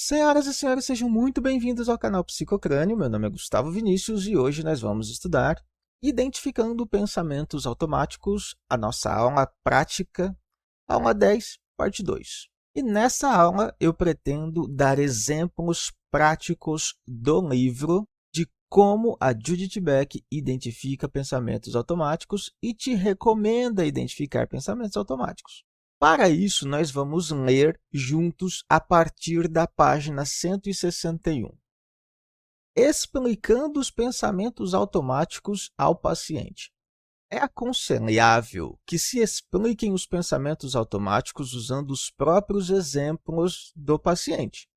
Senhoras e senhores, sejam muito bem-vindos ao canal Psicocrânio. Meu nome é Gustavo Vinícius e hoje nós vamos estudar Identificando Pensamentos Automáticos, a nossa aula prática, aula 10, parte 2. E nessa aula eu pretendo dar exemplos práticos do livro de como a Judith Beck identifica pensamentos automáticos e te recomenda identificar pensamentos automáticos. Para isso, nós vamos ler juntos a partir da página 161. Explicando os pensamentos automáticos ao paciente. É aconselhável que se expliquem os pensamentos automáticos usando os próprios exemplos do paciente.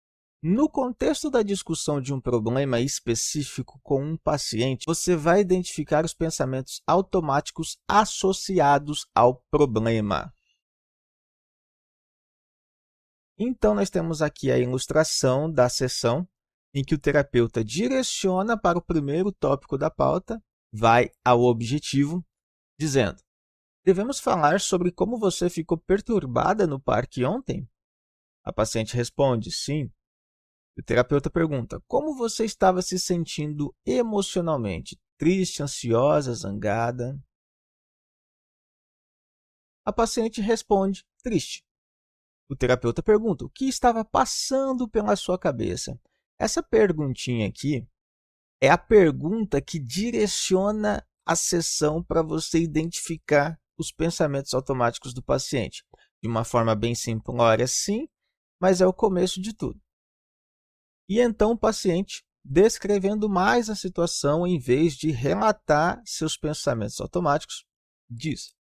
No contexto da discussão de um problema específico com um paciente, você vai identificar os pensamentos automáticos associados ao problema. Então, nós temos aqui a ilustração da sessão em que o terapeuta direciona para o primeiro tópico da pauta, vai ao objetivo, dizendo: devemos falar sobre como você ficou perturbada no parque ontem? A paciente responde: sim. O terapeuta pergunta: como você estava se sentindo emocionalmente? Triste, ansiosa, zangada? A paciente responde: triste. O terapeuta pergunta: o que estava passando pela sua cabeça? Essa perguntinha aqui é a pergunta que direciona a sessão para você identificar os pensamentos automáticos do paciente. De uma forma bem simplória, sim, mas é o começo de tudo. E então o paciente, descrevendo mais a situação, em vez de relatar seus pensamentos automáticos, diz: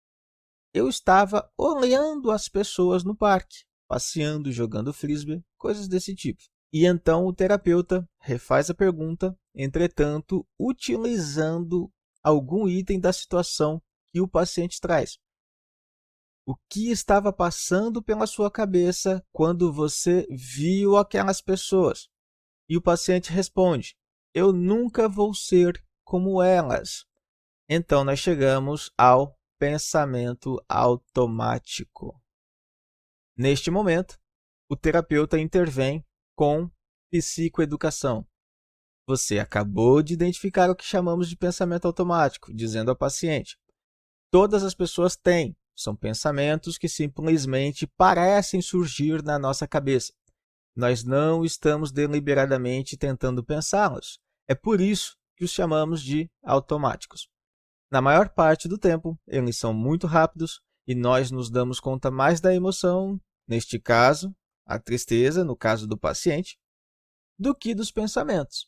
eu estava olhando as pessoas no parque, passeando, jogando frisbee, coisas desse tipo. E então o terapeuta refaz a pergunta, entretanto, utilizando algum item da situação que o paciente traz. O que estava passando pela sua cabeça quando você viu aquelas pessoas? E o paciente responde: eu nunca vou ser como elas. Então nós chegamos ao pensamento automático. Neste momento, o terapeuta intervém com psicoeducação. Você acabou de identificar o que chamamos de pensamento automático, dizendo ao paciente: todas as pessoas têm, são pensamentos que simplesmente parecem surgir na nossa cabeça. Nós não estamos deliberadamente tentando pensá-los. É por isso que os chamamos de automáticos. Na maior parte do tempo, eles são muito rápidos e nós nos damos conta mais da emoção, neste caso, a tristeza, no caso do paciente, do que dos pensamentos.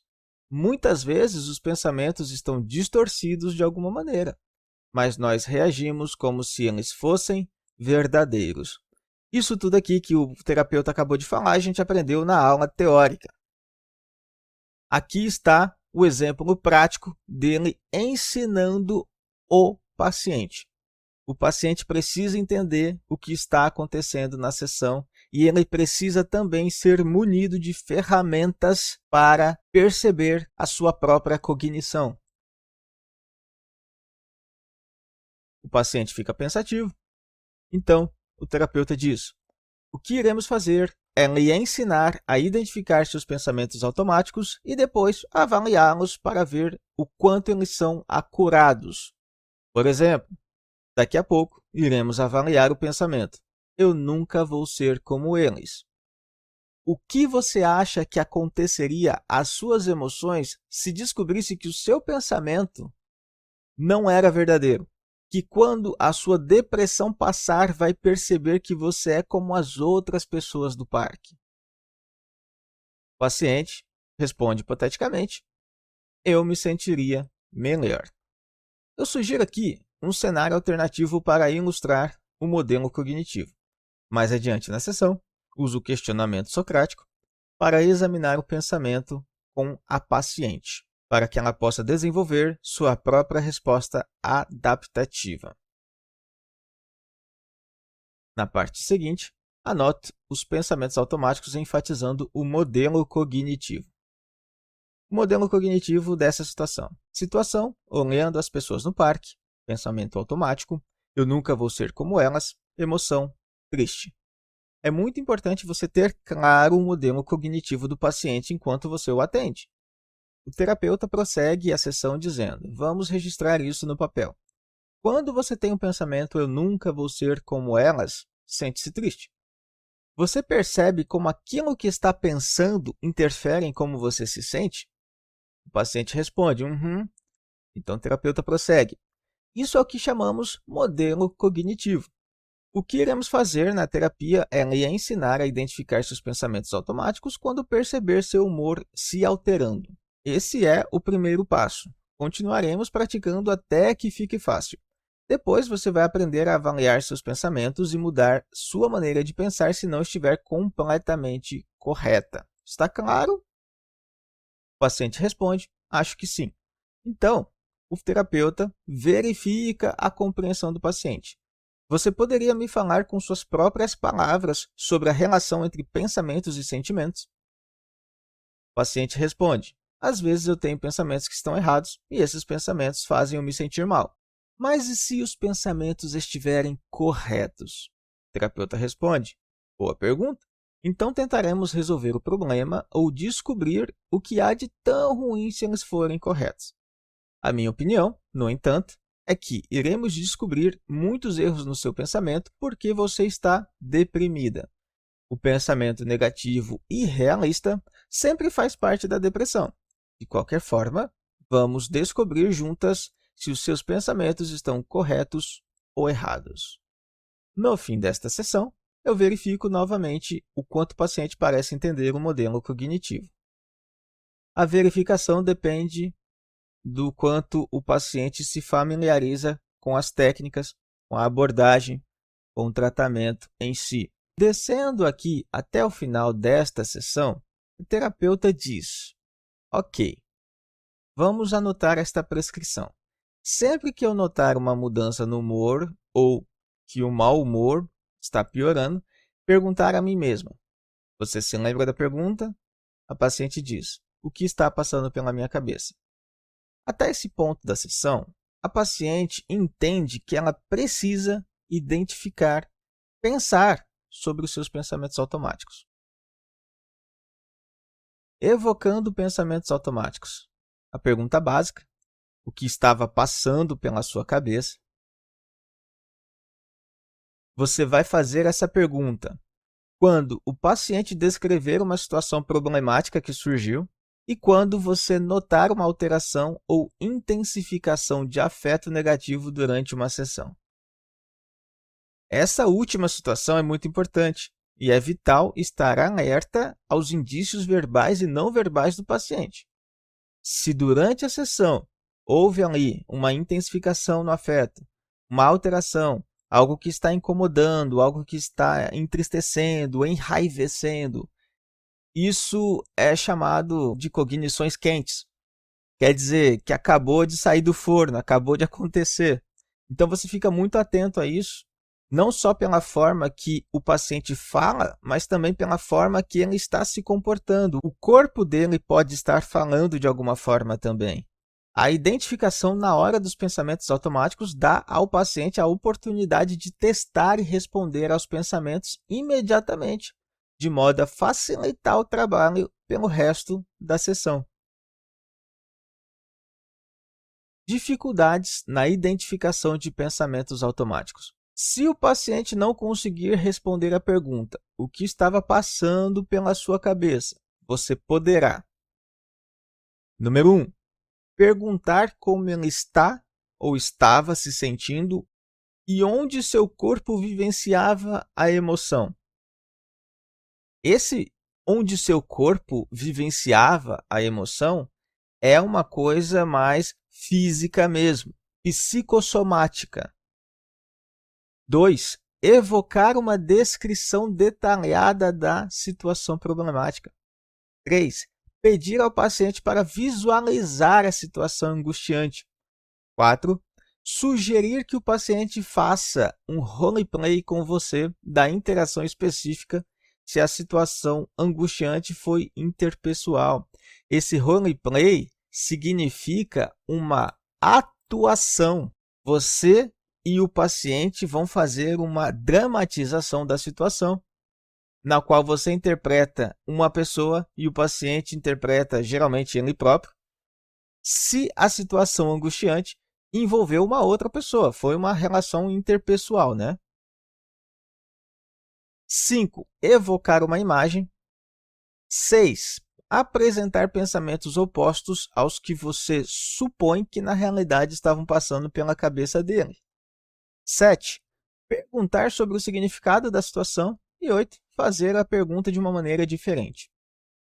Muitas vezes, os pensamentos estão distorcidos de alguma maneira, mas nós reagimos como se eles fossem verdadeiros. Isso tudo aqui que o terapeuta acabou de falar, a gente aprendeu na aula teórica. Aqui está o exemplo prático dele ensinando o paciente. O paciente precisa entender o que está acontecendo na sessão e ele precisa também ser munido de ferramentas para perceber a sua própria cognição. O paciente fica pensativo. Então, o terapeuta diz: o que iremos fazer é lhe ensinar a identificar seus pensamentos automáticos e depois avaliá-los para ver o quanto eles são acurados. Por exemplo, daqui a pouco iremos avaliar o pensamento: eu nunca vou ser como eles. O que você acha que aconteceria às suas emoções se descobrisse que o seu pensamento não era verdadeiro? Que quando a sua depressão passar, vai perceber que você é como as outras pessoas do parque. O paciente responde hipoteticamente: eu me sentiria melhor. Eu sugiro aqui um cenário alternativo para ilustrar o modelo cognitivo. Mais adiante na sessão, uso o questionamento socrático para examinar o pensamento com a paciente, para que ela possa desenvolver sua própria resposta adaptativa. Na parte seguinte, anote os pensamentos automáticos enfatizando o modelo cognitivo. O modelo cognitivo dessa situação. Situação: olhando as pessoas no parque. Pensamento automático: eu nunca vou ser como elas. Emoção: triste. é muito importante você ter claro o modelo cognitivo do paciente enquanto você o atende. O terapeuta prossegue a sessão dizendo: vamos registrar isso no papel. Quando você tem um pensamento, eu nunca vou ser como elas, sente-se triste. Você percebe como aquilo que está pensando interfere em como você se sente? O paciente responde: Então o terapeuta prossegue. Isso é o que chamamos modelo cognitivo. O que iremos fazer na terapia é lhe ensinar a identificar seus pensamentos automáticos quando perceber seu humor se alterando. Esse é o primeiro passo. Continuaremos praticando até que fique fácil. Depois você vai aprender a avaliar seus pensamentos e mudar sua maneira de pensar se não estiver completamente correta. Está claro? O paciente responde: acho que sim. Então, o terapeuta verifica a compreensão do paciente. Você poderia me falar com suas próprias palavras sobre a relação entre pensamentos e sentimentos? O paciente responde: às vezes eu tenho pensamentos que estão errados e esses pensamentos fazem eu me sentir mal. Mas e se os pensamentos estiverem corretos? O terapeuta responde: boa pergunta. Então tentaremos resolver o problema ou descobrir o que há de tão ruim se eles forem corretos. A minha opinião, no entanto, é que iremos descobrir muitos erros no seu pensamento porque você está deprimida. O pensamento negativo e realista sempre faz parte da depressão. De qualquer forma, vamos descobrir juntas se os seus pensamentos estão corretos ou errados. No fim desta sessão, eu verifico novamente o quanto o paciente parece entender o modelo cognitivo. A verificação depende do quanto o paciente se familiariza com as técnicas, com a abordagem, com o tratamento em si. Descendo aqui até o final desta sessão, o terapeuta diz: ok, vamos anotar esta prescrição. Sempre que eu notar uma mudança no humor ou que o mau humor está piorando, perguntar a mim mesma: você se lembra da pergunta? A paciente diz: o que está passando pela minha cabeça? Até esse ponto da sessão, a paciente entende que ela precisa identificar, pensar sobre os seus pensamentos automáticos. Evocando pensamentos automáticos. A pergunta básica: o que estava passando pela sua cabeça? Você vai fazer essa pergunta quando o paciente descrever uma situação problemática que surgiu e quando você notar uma alteração ou intensificação de afeto negativo durante uma sessão. Essa última situação é muito importante e é vital estar alerta aos indícios verbais e não verbais do paciente. Se durante a sessão houve ali uma intensificação no afeto, uma alteração, algo que está incomodando, algo que está entristecendo, enraivecendo, isso é chamado de cognições quentes. Quer dizer que acabou de sair do forno, acabou de acontecer. Então você fica muito atento a isso, não só pela forma que o paciente fala, mas também pela forma que ele está se comportando. O corpo dele pode estar falando de alguma forma também. A identificação na hora dos pensamentos automáticos dá ao paciente a oportunidade de testar e responder aos pensamentos imediatamente, de modo a facilitar o trabalho pelo resto da sessão. Dificuldades na identificação de pensamentos automáticos. Se o paciente não conseguir responder à pergunta, o que estava passando pela sua cabeça, você poderá: número 1. Perguntar como ele está ou estava se sentindo e onde seu corpo vivenciava a emoção. Esse onde seu corpo vivenciava a emoção é uma coisa mais física mesmo, psicossomática. 2. Evocar uma descrição detalhada da situação problemática. 3. Pedir ao paciente para visualizar a situação angustiante. 4. Sugerir que o paciente faça um roleplay com você da interação específica se a situação angustiante foi interpessoal. Esse roleplay significa uma atuação. Você e o paciente vão fazer uma dramatização da situação. na qual você interpreta uma pessoa e o paciente interpreta geralmente ele próprio, se a situação angustiante envolveu uma outra pessoa, foi uma relação interpessoal, né? 5. Evocar uma imagem. 6. Apresentar pensamentos opostos aos que você supõe que na realidade estavam passando pela cabeça dele. 7. Perguntar sobre o significado da situação. E 8. Fazer a pergunta de uma maneira diferente.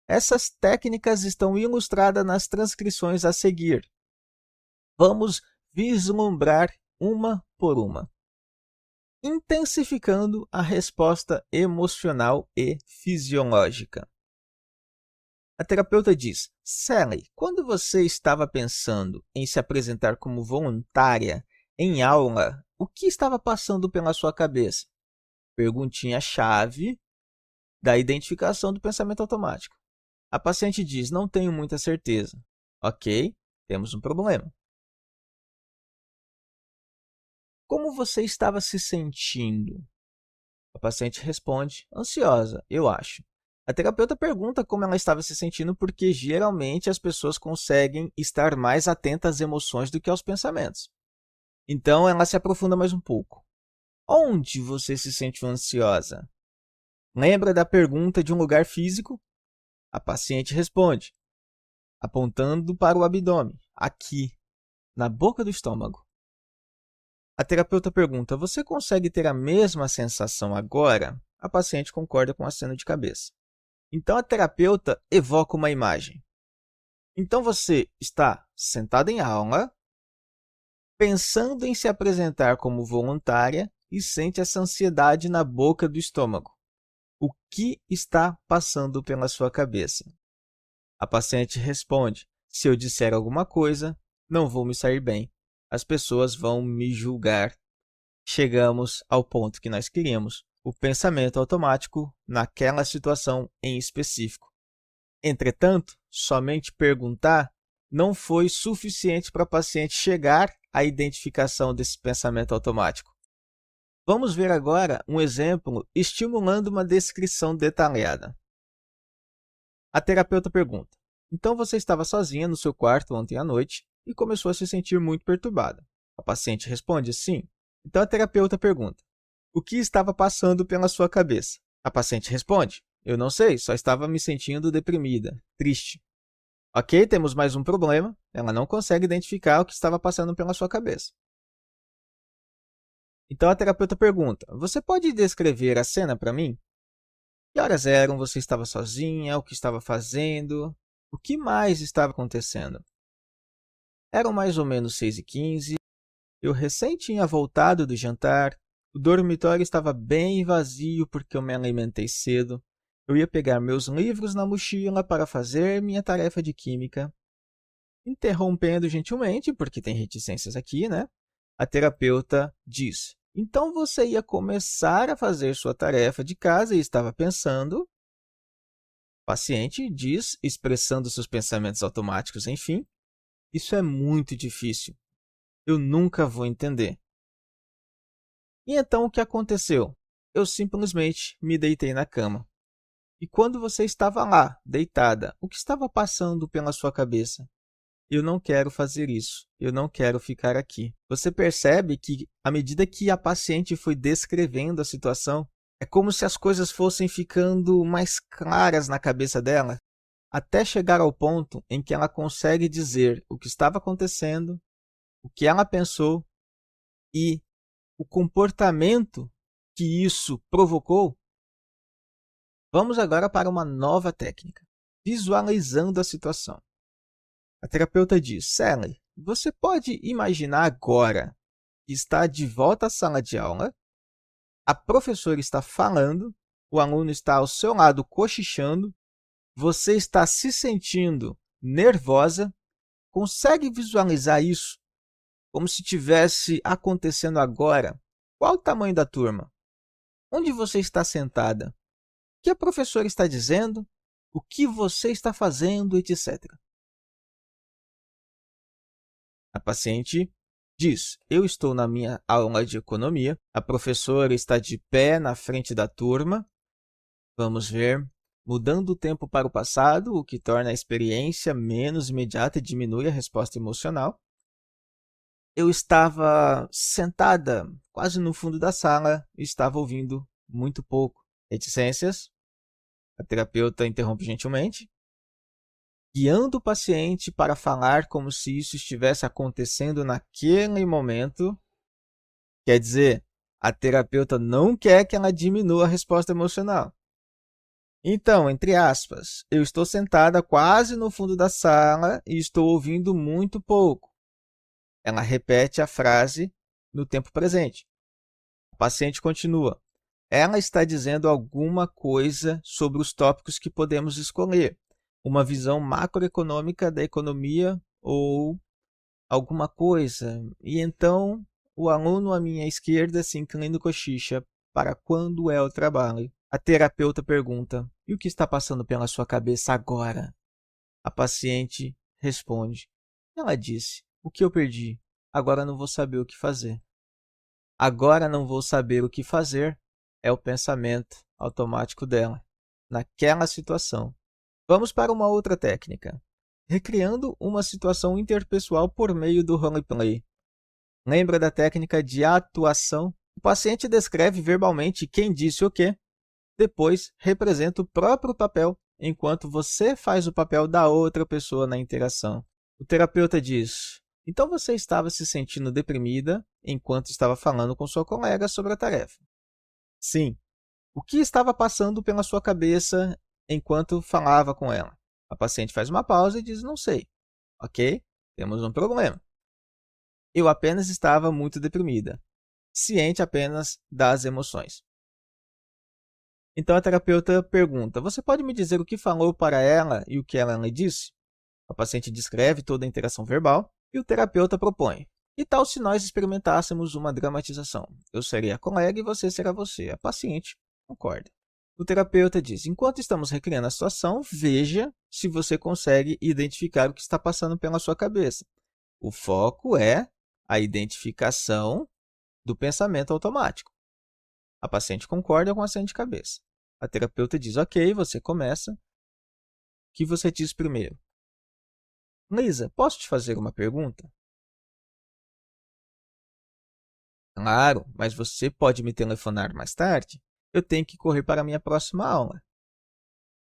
Essas técnicas estão ilustradas nas transcrições a seguir. Vamos vislumbrar uma por uma. Intensificando a resposta emocional e fisiológica. A terapeuta diz: Sally, quando você estava pensando em se apresentar como voluntária em aula, o que estava passando pela sua cabeça? Perguntinha-chave da identificação do pensamento automático. A paciente diz: não tenho muita certeza. Ok, temos um problema. Como você estava se sentindo? A paciente responde: ansiosa, eu acho. A terapeuta pergunta como ela estava se sentindo porque geralmente as pessoas conseguem estar mais atentas às emoções do que aos pensamentos. Então ela se aprofunda mais um pouco. Onde você se sentiu ansiosa? Lembra da pergunta de um lugar físico? A paciente responde, apontando para o abdômen, aqui, na boca do estômago. A terapeuta pergunta: você consegue ter a mesma sensação agora? A paciente concorda com o aceno de cabeça. Então a terapeuta evoca uma imagem. Então você está sentado em aula, pensando em se apresentar como voluntária e sente essa ansiedade na boca do estômago. O que está passando pela sua cabeça? A paciente responde: se eu disser alguma coisa, não vou me sair bem. As pessoas vão me julgar. Chegamos ao ponto que nós queríamos, o pensamento automático naquela situação em específico. Entretanto, somente perguntar não foi suficiente para a paciente chegar à identificação desse pensamento automático. Vamos ver agora um exemplo estimulando uma descrição detalhada. A terapeuta pergunta: então você estava sozinha no seu quarto ontem à noite e começou a se sentir muito perturbada. A paciente responde: sim. Então a terapeuta pergunta: o que estava passando pela sua cabeça? A paciente responde: eu não sei, só estava me sentindo deprimida, triste. Ok, temos mais um problema. Ela não consegue identificar o que estava passando pela sua cabeça. Então a terapeuta pergunta: você pode descrever a cena para mim? Que horas eram? Você estava sozinha? O que estava fazendo? O que mais estava acontecendo? Eram mais ou menos 6h15. Eu recém tinha voltado do jantar. O dormitório estava bem vazio porque eu me alimentei cedo. Eu ia pegar meus livros na mochila para fazer minha tarefa de química. Interrompendo gentilmente, porque tem reticências aqui, né? A terapeuta diz: então você ia começar a fazer sua tarefa de casa e estava pensando. O paciente diz, expressando seus pensamentos automáticos, enfim. Isso é muito difícil. Eu nunca vou entender. E então o que aconteceu? Eu simplesmente me deitei na cama. E quando você estava lá, deitada, o que estava passando pela sua cabeça? Eu não quero fazer isso. Eu não quero ficar aqui. Você percebe que, à medida que a paciente foi descrevendo a situação, é como se as coisas fossem ficando mais claras na cabeça dela, até chegar ao ponto em que ela consegue dizer o que estava acontecendo, o que ela pensou e o comportamento que isso provocou. Vamos agora para uma nova técnica, visualizando a situação. A terapeuta diz: Sally, você pode imaginar agora que está de volta à sala de aula, a professora está falando, o aluno está ao seu lado cochichando, você está se sentindo nervosa, consegue visualizar isso como se estivesse acontecendo agora? Qual o tamanho da turma? Onde você está sentada? O que a professora está dizendo? O que você está fazendo, etc. A paciente diz: eu estou na minha aula de economia, a professora está de pé na frente da turma, Vamos ver. Mudando o tempo para o passado, o que torna a experiência menos imediata e diminui a resposta emocional. Eu estava sentada quase no fundo da sala e estava ouvindo muito pouco. Reticências. A terapeuta interrompe gentilmente, guiando o paciente para falar como se isso estivesse acontecendo naquele momento. Quer dizer, a terapeuta não quer que ela diminua a resposta emocional. Então, entre aspas, eu estou sentada quase no fundo da sala e estou ouvindo muito pouco. Ela repete a frase no tempo presente. O paciente continua. Ela está dizendo alguma coisa sobre os tópicos que podemos escolher. Uma visão macroeconômica da economia ou alguma coisa. E então o aluno à minha esquerda se inclina e cochicha. Para quando é o trabalho? A terapeuta pergunta: e o que está passando pela sua cabeça agora? A paciente responde: ela disse: o que eu perdi? Agora não vou saber o que fazer. Agora não vou saber o que fazer é o pensamento automático dela, naquela situação. Vamos para uma outra técnica. Recriando uma situação interpessoal por meio do roleplay. Lembra da técnica de atuação? O paciente descreve verbalmente quem disse o quê, depois representa o próprio papel, enquanto você faz o papel da outra pessoa na interação. O terapeuta diz: então você estava se sentindo deprimida enquanto estava falando com sua colega sobre a tarefa. Sim. O que estava passando pela sua cabeça enquanto falava com ela? A paciente faz uma pausa e diz: não sei. Ok, temos um problema. Eu apenas estava muito deprimida, ciente apenas das emoções. Então a terapeuta pergunta: você pode me dizer o que falou para ela e o que ela lhe disse? A paciente descreve toda a interação verbal e o terapeuta propõe: e tal se nós experimentássemos uma dramatização? Eu seria a colega e você será você. A paciente concorda. O terapeuta diz: enquanto estamos recriando a situação, veja se você consegue identificar o que está passando pela sua cabeça. O foco é a identificação do pensamento automático. A paciente concorda com a aceno de cabeça. A terapeuta diz: ok, você começa. O que você diz primeiro? Lisa, posso te fazer uma pergunta? Claro, mas você pode me telefonar mais tarde? Eu tenho que correr para a minha próxima aula.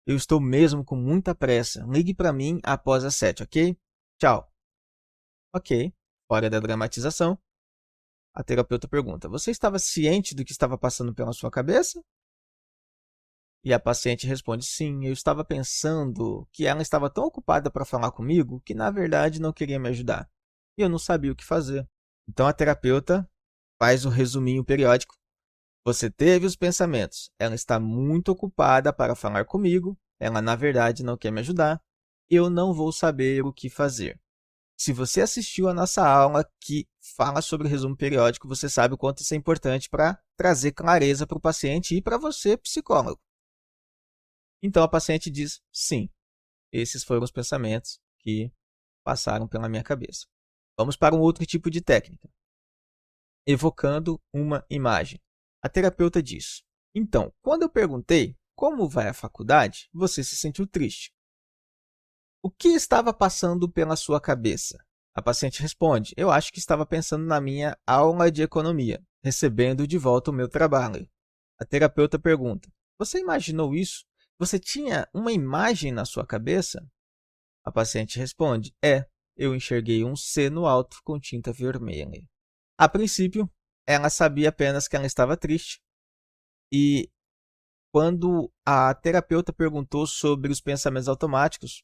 Eu estou mesmo com muita pressa. Ligue para mim após as 7, ok? Tchau. Ok, hora da dramatização. A terapeuta pergunta: você estava ciente do que estava passando pela sua cabeça? E a paciente responde: sim, eu estava pensando que ela estava tão ocupada para falar comigo que na verdade não queria me ajudar. E eu não sabia o que fazer. Então a terapeuta faz o resuminho periódico. Você teve os pensamentos. Ela está muito ocupada para falar comigo. Ela na verdade não quer me ajudar. Eu não vou saber o que fazer. Se você assistiu a nossa aula que fala sobre o resumo periódico, você sabe o quanto isso é importante para trazer clareza para o paciente e para você, psicólogo. Então a paciente diz: sim, esses foram os pensamentos que passaram pela minha cabeça. Vamos para um outro tipo de técnica. Evocando uma imagem. A terapeuta diz: então, quando eu perguntei como vai a faculdade, você se sentiu triste. O que estava passando pela sua cabeça? A paciente responde: eu acho que estava pensando na minha aula de economia, recebendo de volta o meu trabalho. A terapeuta pergunta: você imaginou isso? Você tinha uma imagem na sua cabeça? A paciente responde: eu enxerguei um C no alto com tinta vermelha. A princípio, ela sabia apenas que ela estava triste. E quando a terapeuta perguntou sobre os pensamentos automáticos,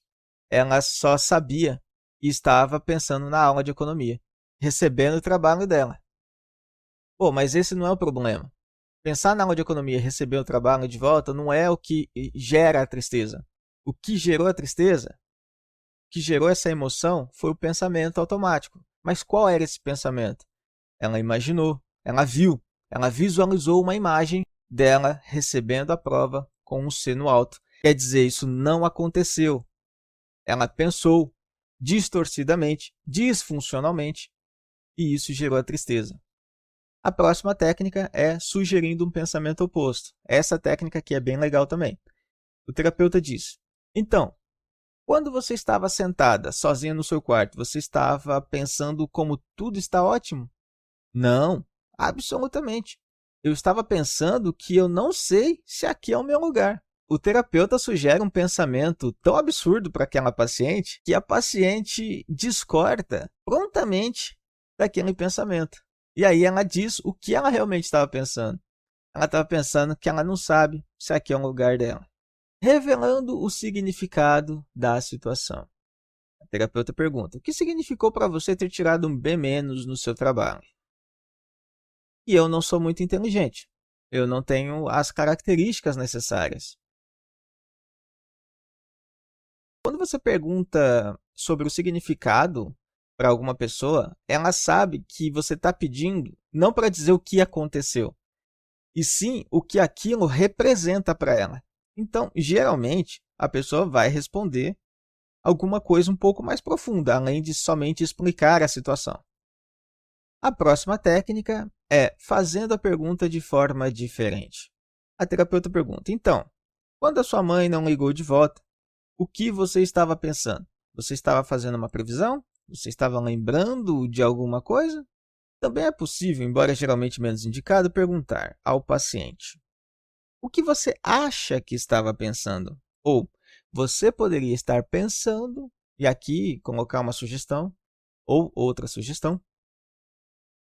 ela só sabia e estava pensando na aula de economia, recebendo o trabalho dela. Pô, mas esse não é o problema. Pensar na aula de economia e receber o trabalho de volta não é o que gera a tristeza. O que gerou a tristeza, o que gerou essa emoção, foi o pensamento automático. Mas qual era esse pensamento? Ela imaginou, ela visualizou uma imagem dela recebendo a prova com um C no alto. Quer dizer, isso não aconteceu. Ela pensou distorcidamente, disfuncionalmente, e isso gerou a tristeza. A próxima técnica é sugerindo um pensamento oposto. Essa técnica aqui é bem legal também. O terapeuta diz: então, quando você estava sentada, sozinha no seu quarto, você estava pensando como tudo está ótimo? Não, absolutamente. Eu estava pensando que eu não sei se aqui é o meu lugar. O terapeuta sugere um pensamento tão absurdo para aquela paciente que a paciente discorda prontamente daquele pensamento. E aí ela diz o que ela realmente estava pensando. Ela estava pensando que ela não sabe se aqui é o lugar dela, revelando o significado da situação. A terapeuta pergunta: o que significou para você ter tirado um B- no seu trabalho? E eu não sou muito inteligente. Eu não tenho as características necessárias. Quando você pergunta sobre o significado para alguma pessoa, ela sabe que você está pedindo não para dizer o que aconteceu, e sim o que aquilo representa para ela. Então, geralmente, a pessoa vai responder alguma coisa um pouco mais profunda, além de somente explicar a situação. A próxima técnica é fazendo a pergunta de forma diferente. A terapeuta pergunta: então, quando a sua mãe não ligou de volta, o que você estava pensando? Você estava fazendo uma previsão? Você estava lembrando de alguma coisa? Também é possível, embora geralmente menos indicado, perguntar ao paciente: o que você acha que estava pensando? Ou você poderia estar pensando, e aqui colocar uma sugestão ou outra sugestão,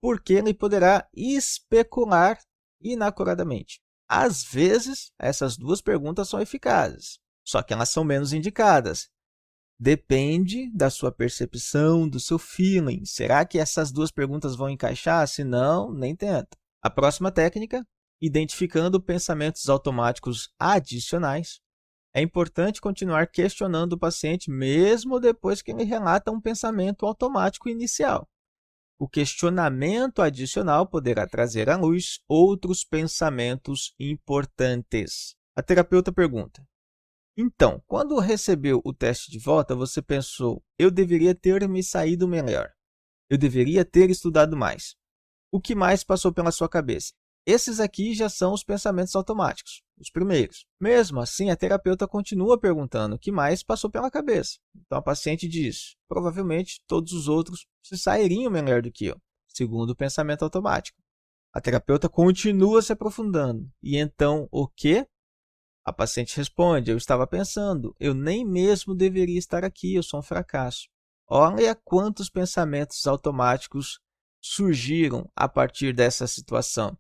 porque ele poderá especular inacuradamente. Às vezes, essas duas perguntas são eficazes, só que elas são menos indicadas. Depende da sua percepção, do seu feeling. Será que essas duas perguntas vão encaixar? Se não, nem tenta. A próxima técnica, identificando pensamentos automáticos adicionais. É importante continuar questionando o paciente mesmo depois que ele relata um pensamento automático inicial. O questionamento adicional poderá trazer à luz outros pensamentos importantes. A terapeuta pergunta: então, quando recebeu o teste de volta, você pensou: eu deveria ter me saído melhor. Eu deveria ter estudado mais. O que mais passou pela sua cabeça? Esses aqui já são os pensamentos automáticos, os primeiros. Mesmo assim, a terapeuta continua perguntando o que mais passou pela cabeça. Então, a paciente diz: provavelmente todos os outros se sairiam melhor do que eu, segundo o pensamento automático. A terapeuta continua se aprofundando. E então, o quê? A paciente responde: eu estava pensando, eu nem mesmo deveria estar aqui, eu sou um fracasso. Olha quantos pensamentos automáticos surgiram a partir dessa situação.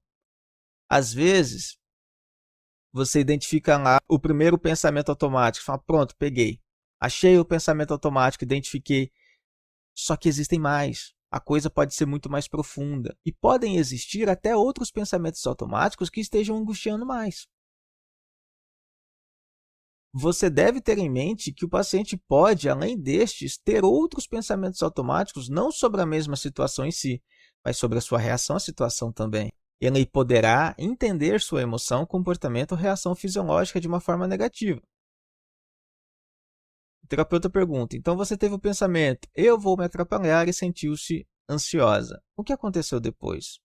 Às vezes, você identifica lá o primeiro pensamento automático, fala: pronto, peguei. Achei o pensamento automático, identifiquei. Só que existem mais. A coisa pode ser muito mais profunda. E podem existir até outros pensamentos automáticos que estejam angustiando mais. Você deve ter em mente que o paciente pode, além destes, ter outros pensamentos automáticos não sobre a mesma situação em si, mas sobre a sua reação à situação também. Ele poderá entender sua emoção, comportamento ou reação fisiológica de uma forma negativa. O terapeuta pergunta: então você teve o pensamento, eu vou me atrapalhar, e sentiu-se ansiosa. O que aconteceu depois?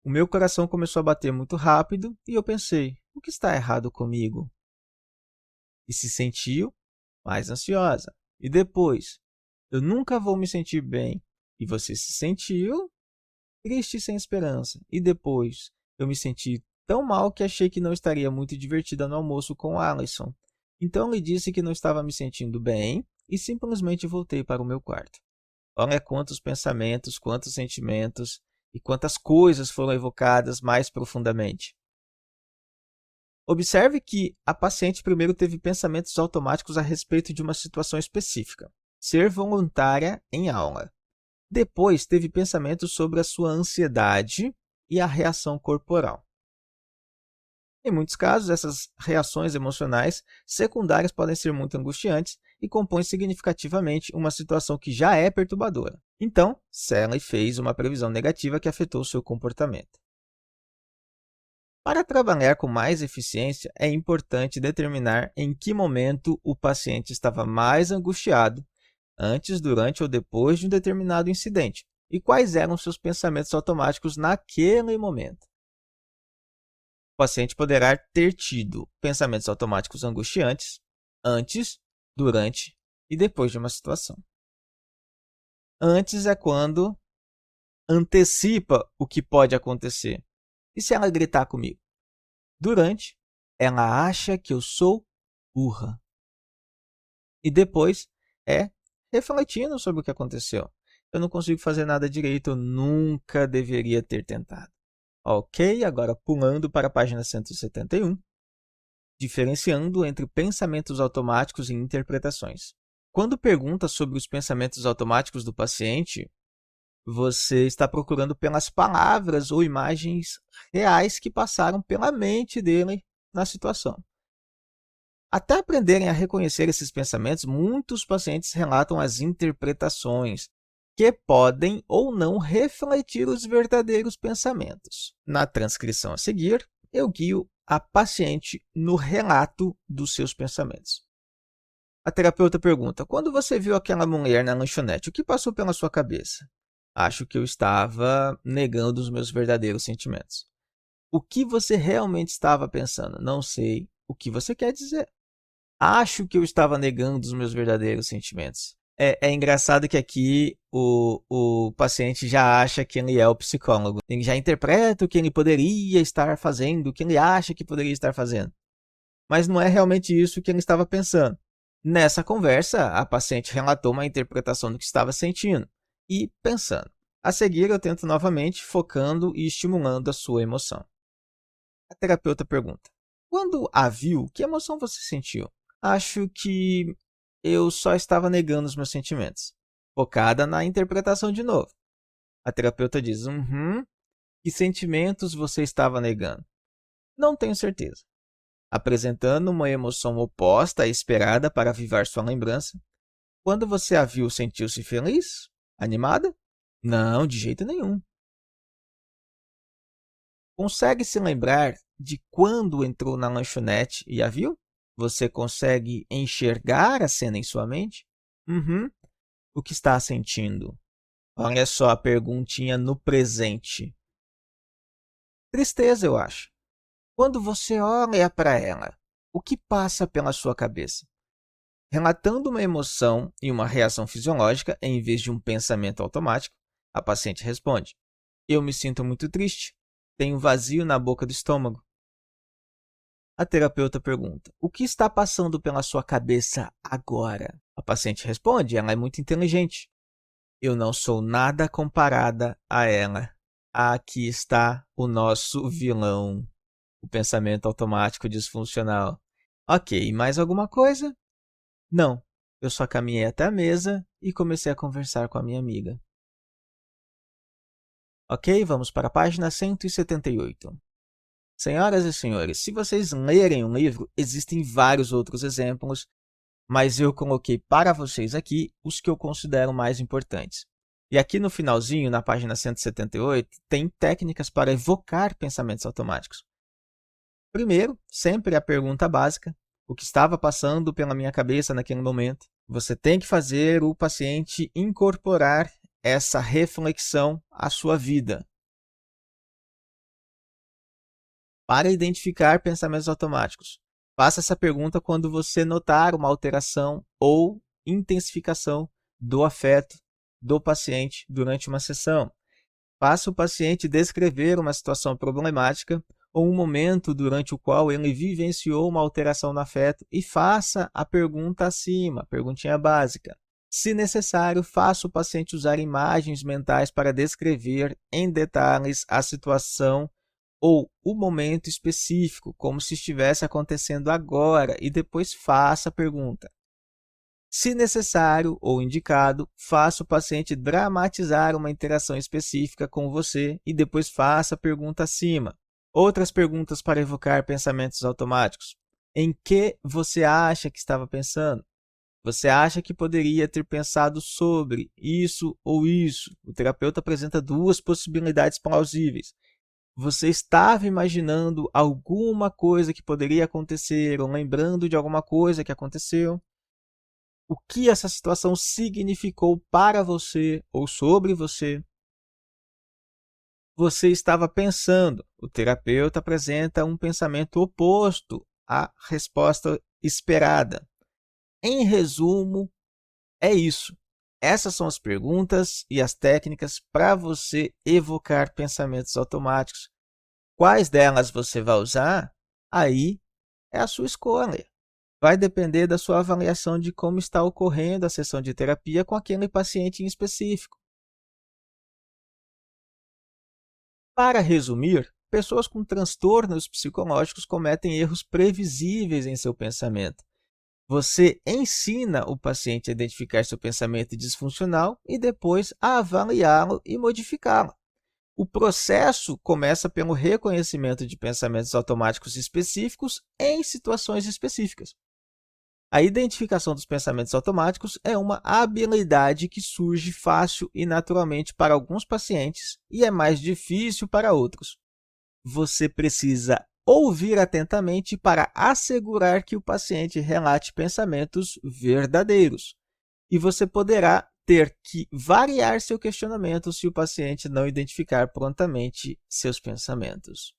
O meu coração começou a bater muito rápido e eu pensei: o que está errado comigo? E se sentiu mais ansiosa. E depois, eu nunca vou me sentir bem. E você se sentiu triste e sem esperança. E depois, eu me senti tão mal que achei que não estaria muito divertida no almoço com Alison. Então lhe disse que não estava me sentindo bem e simplesmente voltei para o meu quarto. Olha quantos pensamentos, quantos sentimentos e quantas coisas foram evocadas mais profundamente. Observe que a paciente primeiro teve pensamentos automáticos a respeito de uma situação específica, ser voluntária em aula. Depois teve pensamentos sobre a sua ansiedade e a reação corporal. Em muitos casos, essas reações emocionais secundárias podem ser muito angustiantes e compõem significativamente uma situação que já é perturbadora. Então, Sally fez uma previsão negativa que afetou seu comportamento. Para trabalhar com mais eficiência, é importante determinar em que momento o paciente estava mais angustiado, antes, durante ou depois de um determinado incidente. e quais eram seus pensamentos automáticos naquele momento. O paciente poderá ter tido pensamentos automáticos angustiantes antes, durante e depois de uma situação. Antes é quando antecipa o que pode acontecer. E se ela gritar comigo? Durante, ela acha que eu sou burra. E depois é refletindo sobre o que aconteceu. Eu não consigo fazer nada direito, eu nunca deveria ter tentado. Ok, agora pulando para a página 171, diferenciando entre pensamentos automáticos e interpretações. Quando pergunta sobre os pensamentos automáticos do paciente, você está procurando pelas palavras ou imagens reais que passaram pela mente dele na situação. Até aprenderem a reconhecer esses pensamentos, muitos pacientes relatam as interpretações, que podem ou não refletir os verdadeiros pensamentos. Na transcrição a seguir, eu guio a paciente no relato dos seus pensamentos. A terapeuta pergunta: quando você viu aquela mulher na lanchonete, o que passou pela sua cabeça? Acho que eu estava negando os meus verdadeiros sentimentos. O que você realmente estava pensando? Não sei o que você quer dizer. Acho que eu estava negando os meus verdadeiros sentimentos. É engraçado que aqui o paciente já acha que ele é o psicólogo. Ele já interpreta o que ele poderia estar fazendo, o que ele acha que poderia estar fazendo. Mas não é realmente isso que ele estava pensando. Nessa conversa, a paciente relatou uma interpretação do que estava sentindo e pensando. A seguir, eu tento novamente, focando e estimulando a sua emoção. A terapeuta pergunta: quando a viu, que emoção você sentiu? Acho que eu só estava negando os meus sentimentos. Focada na interpretação de novo. A terapeuta diz: que sentimentos você estava negando? Não tenho certeza. Apresentando uma emoção oposta à esperada para avivar sua lembrança. Quando você a viu, sentiu-se feliz? Animada? Não, de jeito nenhum. Consegue se lembrar de quando entrou na lanchonete e a viu? Você consegue enxergar a cena em sua mente? O que está sentindo? Olha só a perguntinha no presente. Tristeza, eu acho. Quando você olha para ela, o que passa pela sua cabeça? Relatando uma emoção e uma reação fisiológica em vez de um pensamento automático, a paciente responde: eu me sinto muito triste. Tenho vazio na boca do estômago. A terapeuta pergunta: o que está passando pela sua cabeça agora? A paciente responde: ela é muito inteligente. Eu não sou nada comparada a ela. Aqui está o nosso vilão, o pensamento automático disfuncional. Ok, mais alguma coisa? Não, eu só caminhei até a mesa e comecei a conversar com a minha amiga. Ok, vamos para a página 178. Senhoras e senhores, se vocês lerem o livro, existem vários outros exemplos, mas eu coloquei para vocês aqui os que eu considero mais importantes. E aqui no finalzinho, na página 178, tem técnicas para evocar pensamentos automáticos. Primeiro, sempre a pergunta básica: o que estava passando pela minha cabeça naquele momento? Você tem que fazer o paciente incorporar essa reflexão à sua vida. Para identificar pensamentos automáticos, faça essa pergunta quando você notar uma alteração ou intensificação do afeto do paciente durante uma sessão. Faça o paciente descrever uma situação problemática ou um momento durante o qual ele vivenciou uma alteração no afeto e faça a pergunta acima, a perguntinha básica. Se necessário, faça o paciente usar imagens mentais para descrever em detalhes a situação ou o momento específico, como se estivesse acontecendo agora, e depois faça a pergunta. Se necessário ou indicado, faça o paciente dramatizar uma interação específica com você e depois faça a pergunta acima. Outras perguntas para evocar pensamentos automáticos. Em que você acha que estava pensando? Você acha que poderia ter pensado sobre isso ou isso? O terapeuta apresenta duas possibilidades plausíveis. Você estava imaginando alguma coisa que poderia acontecer ou lembrando de alguma coisa que aconteceu? O que essa situação significou para você ou sobre você? você estava pensando. O terapeuta apresenta um pensamento oposto à resposta esperada. Em resumo, é isso. Essas são as perguntas e as técnicas para você evocar pensamentos automáticos. Quais delas você vai usar? Aí é a sua escolha. Vai depender da sua avaliação de como está ocorrendo a sessão de terapia com aquele paciente em específico. Para resumir, pessoas com transtornos psicológicos cometem erros previsíveis em seu pensamento. Você ensina o paciente a identificar seu pensamento disfuncional e depois a avaliá-lo e modificá-lo. O processo começa pelo reconhecimento de pensamentos automáticos específicos em situações específicas. A identificação dos pensamentos automáticos é uma habilidade que surge fácil e naturalmente para alguns pacientes e é mais difícil para outros. Você precisa ouvir atentamente para assegurar que o paciente relate pensamentos verdadeiros. E você poderá ter que variar seu questionamento se o paciente não identificar prontamente seus pensamentos.